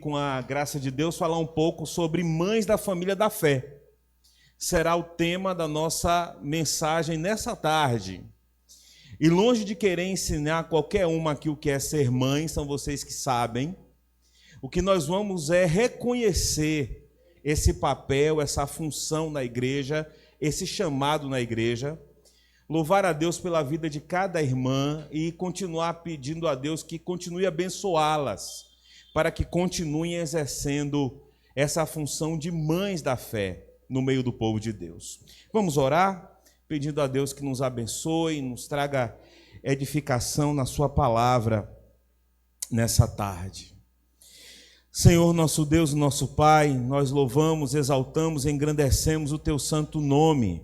com a graça de Deus, falar um pouco sobre mães da família da fé. Será o tema da nossa mensagem nessa tarde. E longe de querer ensinar qualquer uma aqui o que é ser mãe, são vocês que sabem, o que nós vamos é reconhecer esse papel, essa função na igreja, esse chamado na igreja, louvar a Deus pela vida de cada irmã e continuar pedindo a Deus que continue a abençoá-las, para que continuem exercendo essa função de mães da fé no meio do povo de Deus. Vamos orar, pedindo a Deus que nos abençoe, nos traga edificação na sua palavra nessa tarde. Senhor, nosso Deus e nosso Pai, nós louvamos, exaltamos e engrandecemos o Teu santo nome.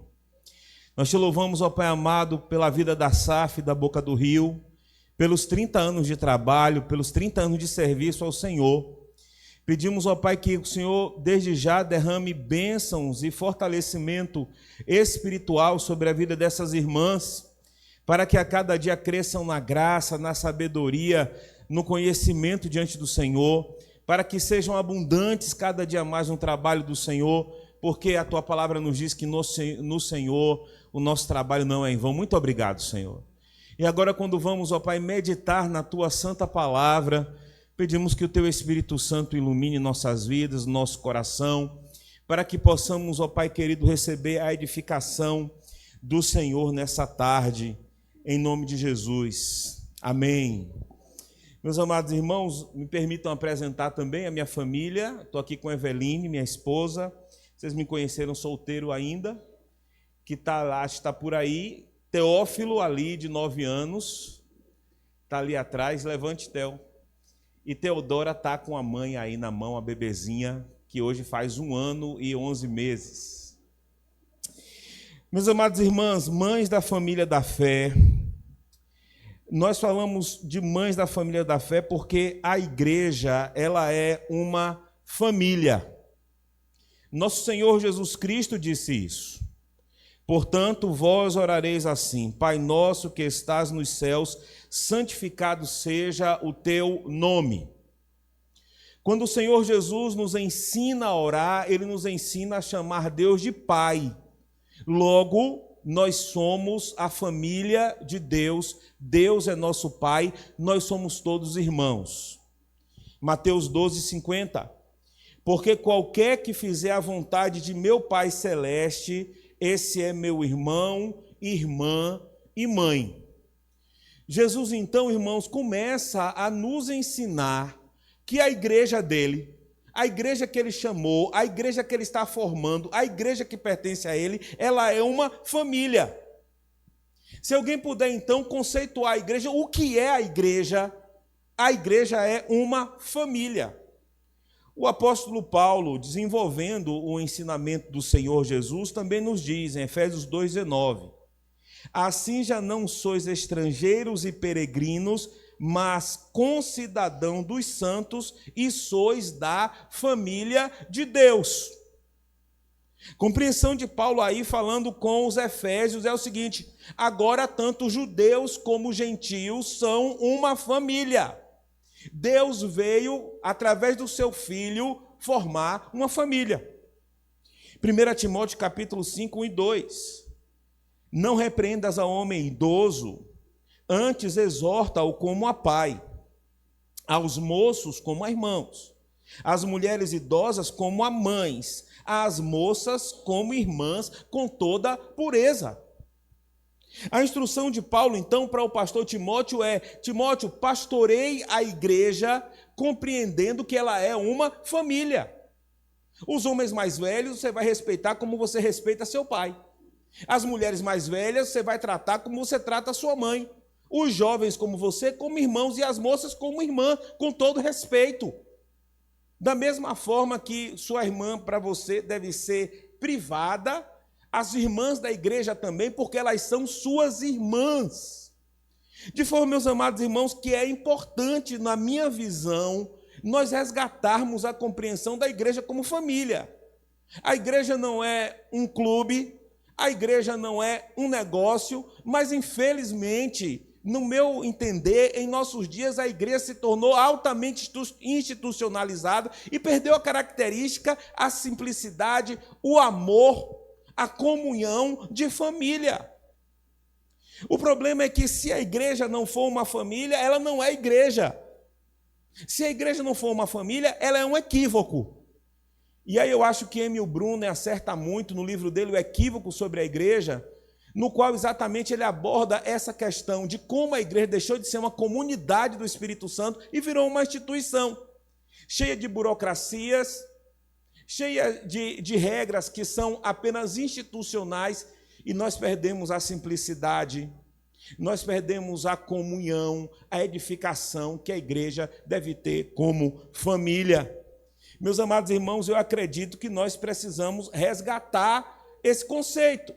Nós Te louvamos, ó Pai amado, pela vida da SAF, da Boca do Rio, pelos 30 anos de trabalho, pelos 30 anos de serviço ao Senhor. Pedimos, ó Pai, que o Senhor, desde já, derrame bênçãos e fortalecimento espiritual sobre a vida dessas irmãs, para que a cada dia cresçam na graça, na sabedoria, no conhecimento diante do Senhor, para que sejam abundantes cada dia mais no trabalho do Senhor, porque a Tua palavra nos diz que no Senhor o nosso trabalho não é em vão. Muito obrigado, Senhor. E agora, quando vamos, ó Pai, meditar na Tua santa palavra, pedimos que o Teu Espírito Santo ilumine nossas vidas, nosso coração, para que possamos, ó Pai querido, receber a edificação do Senhor nessa tarde, em nome de Jesus. Amém. Meus amados irmãos, me permitam apresentar também a minha família. Estou aqui com a Eveline, minha esposa. Vocês me conheceram solteiro ainda, que está por aí. Teófilo, ali, de 9 anos, está ali atrás. Levante, Theo. E Teodora está com a mãe aí na mão, a bebezinha, que hoje faz 1 ano e 11 meses. Meus amados irmãos, mães da família da fé, nós falamos de mães da família da fé porque a igreja, ela é uma família. Nosso Senhor Jesus Cristo disse isso. Portanto, vós orareis assim: Pai nosso que estás nos céus, santificado seja o teu nome. Quando o Senhor Jesus nos ensina a orar, Ele nos ensina a chamar Deus de Pai. Logo, nós somos a família de Deus, Deus é nosso Pai, nós somos todos irmãos. Mateus 12:50. Porque qualquer que fizer a vontade de meu Pai Celeste, esse é meu irmão, irmã e mãe. Jesus, então, irmãos, começa a nos ensinar que a igreja dele, a igreja que ele chamou, a igreja que ele está formando, a igreja que pertence a ele, ela é uma família. Se alguém puder, então, conceituar a igreja, o que é a igreja é uma família. O apóstolo Paulo, desenvolvendo o ensinamento do Senhor Jesus, também nos diz, em Efésios 2:19, assim já não sois estrangeiros e peregrinos, mas concidadão dos santos e sois da família de Deus. Compreensão de Paulo aí falando com os efésios é o seguinte: agora tanto judeus como gentios são uma família. Deus veio, através do seu Filho, formar uma família. 1 Timóteo capítulo 5, 1 e 2. Não repreendas ao homem idoso, antes exorta-o como a pai, aos moços como a irmãos, às mulheres idosas como a mães, às moças como irmãs, com toda pureza. A instrução de Paulo, então, para o pastor Timóteo é: Timóteo, pastorei a igreja, compreendendo que ela é uma família. Os homens mais velhos você vai respeitar como você respeita seu pai. As mulheres mais velhas você vai tratar como você trata a sua mãe. Os jovens como você, como irmãos, e as moças como irmã, com todo respeito. Da mesma forma que sua irmã para você deve ser privada, as irmãs da igreja também, porque elas são suas irmãs. De forma, meus amados irmãos, que é importante, na minha visão, nós resgatarmos a compreensão da igreja como família. A igreja não é um clube, a igreja não é um negócio, mas infelizmente no meu entender, em nossos dias a igreja se tornou altamente institucionalizada e perdeu a característica, a simplicidade, o amor, a comunhão de família. O problema é que se a igreja não for uma família, ela não é igreja. Se a igreja não for uma família, ela é um equívoco. E aí eu acho que Emil Brunner acerta muito no livro dele, O Equívoco sobre a Igreja, no qual exatamente ele aborda essa questão de como a igreja deixou de ser uma comunidade do Espírito Santo e virou uma instituição, cheia de burocracias, cheia de regras que são apenas institucionais, e nós perdemos a simplicidade, nós perdemos a comunhão, a edificação que a igreja deve ter como família. Meus amados irmãos, eu acredito que nós precisamos resgatar esse conceito.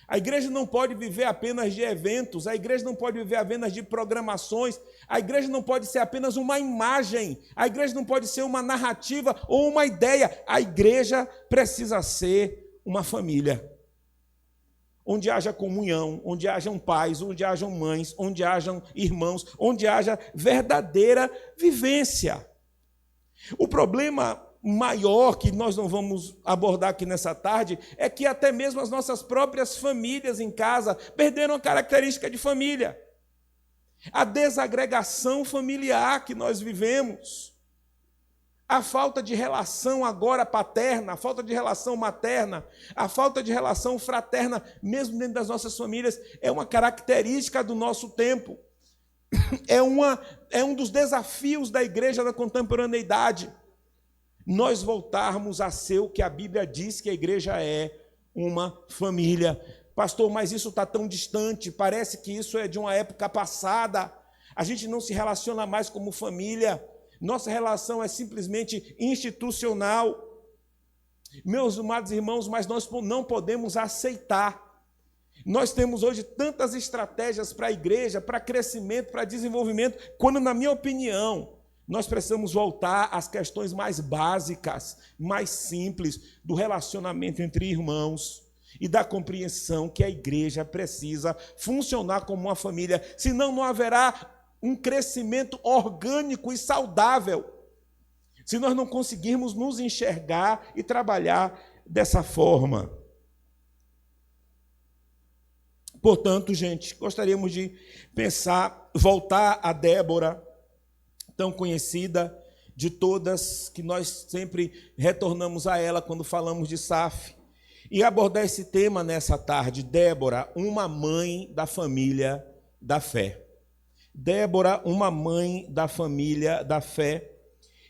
A igreja não pode viver apenas de eventos, a igreja não pode viver apenas de programações, a igreja não pode ser apenas uma imagem, a igreja não pode ser uma narrativa ou uma ideia. A igreja precisa ser uma família, onde haja comunhão, onde hajam pais, onde hajam mães, onde hajam irmãos, onde haja verdadeira vivência. O problema maior que nós não vamos abordar aqui nessa tarde é que até mesmo as nossas próprias famílias em casa perderam a característica de família. A desagregação familiar que nós vivemos, a falta de relação agora paterna, a falta de relação materna, a falta de relação fraterna, mesmo dentro das nossas famílias, é uma característica do nosso tempo. É um dos desafios da igreja da contemporaneidade. Nós voltarmos a ser o que a Bíblia diz que a igreja é, uma família. Pastor, mas isso está tão distante, parece que isso é de uma época passada. A gente não se relaciona mais como família. Nossa relação é simplesmente institucional. Meus amados irmãos, mas nós não podemos aceitar. Nós temos hoje tantas estratégias para a igreja, para crescimento, para desenvolvimento, quando, na minha opinião, nós precisamos voltar às questões mais básicas, mais simples, do relacionamento entre irmãos e da compreensão que a igreja precisa funcionar como uma família, senão não haverá um crescimento orgânico e saudável, se nós não conseguirmos nos enxergar e trabalhar dessa forma. Portanto, gente, gostaríamos de voltar a Débora, tão conhecida de todas, que nós sempre retornamos a ela quando falamos de SAF, e abordar esse tema nessa tarde. Débora, uma mãe da família da fé. Débora, uma mãe da família da fé.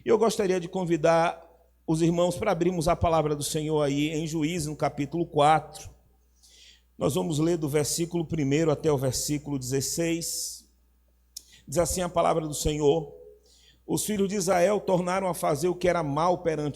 Eu gostaria de convidar os irmãos para abrirmos a palavra do Senhor aí em Juízes, no capítulo 4. Nós vamos ler do versículo 1 até o versículo 16. Diz assim a palavra do Senhor: os filhos de Israel tornaram a fazer o que era mal perante